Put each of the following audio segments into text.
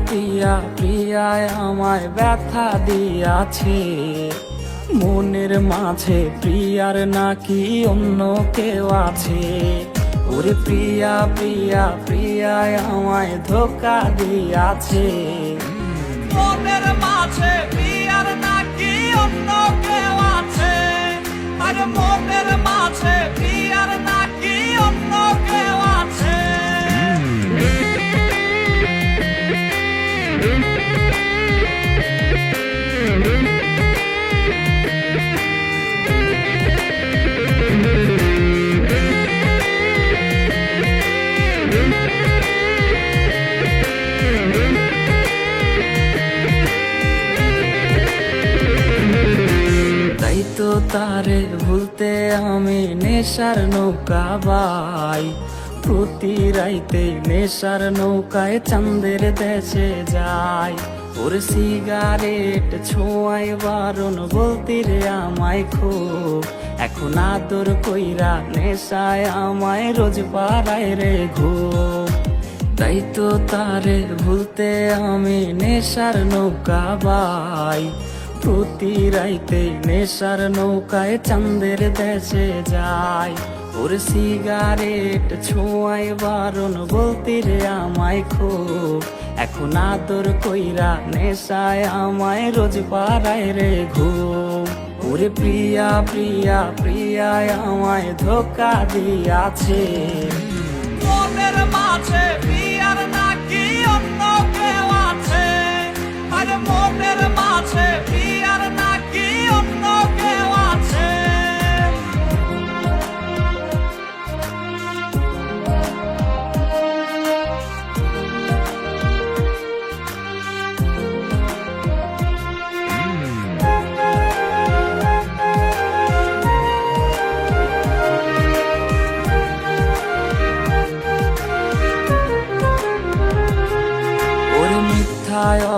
প্রিয়া প্রিয়ায় আমায় ব্যথা দিয়াছে, মনের মাঝে প্রিয়ার নাকি অন্য কেউ আছে। ওরে প্রিয়া প্রিয়া প্রিয়ায় আমায় ধোকা দিয়াছে, মনের মাঝে প্রিয়ার নাকি অন্য কেউ আছে। আর মনের মাঝে প্রিয়ার নাকি অন্য কেউ আছে। তাই তো তারে ভুলতে আমি নেশার নৌকা বাই, প্রতি রাইতে নেশার নৌকায় চাঁদের দেশে যাই। ওর সিগারেট ছোঁয়ায় বারণ বলতি রে আমায় খুব, এখন আদর কইরা নেশায় আমায় রোজ পাড়ায় রে ঘুম। তাই তো তারে ভুলতে আমি নেশার নৌকা বাই, প্রতি রাইতে নেশার নৌকায় চাঁদের দেশে যাই। ওর সিগারেট ছোঁয়ায় বারণ বলতি রে আমায় খুব, এখন আদর কইরা নেশায় আমায় রোজ পাড়ায় রে ঘুম। ওরে প্রিয়া প্রিয়া প্রিয়ায় আমায় ধোকা দিয়াছে, মনের মাঝে প্রিয়ার নাকি অন্য কেউ আছে। আর মনের মাঝে প্রিয়ার নাকি অন্য কেউ আছে।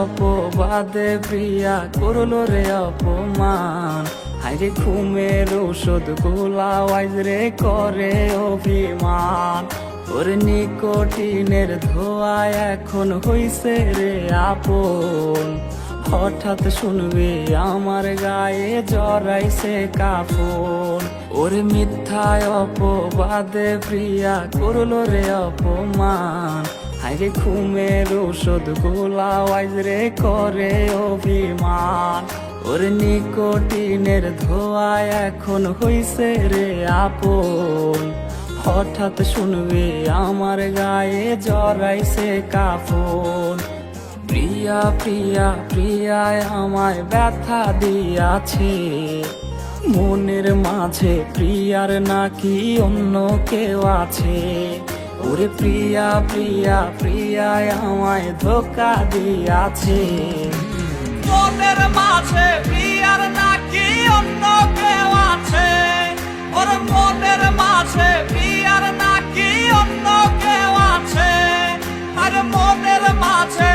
অপবাদে প্রিয়া করলো রে অপমান, হাইরে ঘুমের ঔষধ গোলাওয়াইজ রে করে অভিমান। ওর নিকোটিনের ধোঁয়ায় এখন হইছে রে আপন, হঠাৎ শুনবে আমার গায়ে জড়াইছে কাফন। ওর মিথ্যায় অপবাদে প্রিয়া করলো রে অপমান, হাইরে ঘুমের ঔষধ গোলাওয়াইজ রে করে অভিমান। ওর নিকোটিনের ধোঁয়ায় এখন হইছে রে আপন, হঠাৎ শুনবে আমার গায়ে জড়াইছে কাফন। প্রিয়া প্রিয়া প্রিয়ায় আমায় ব্যথা দিয়াছে, মনের মাঝে প্রিয়ার নাকি অন্য কেউ আছে। ওরে প্রিয়া প্রিয়া প্রিয়ায় আমায় ধোকা দিয়াছে, মনের মাঝে প্রিয়ার নাকি অন্য কেউ আছে। ওর মনের মাঝে প্রিয়ার নাকি অন্য কেউ আছে। আর মনের মাঝে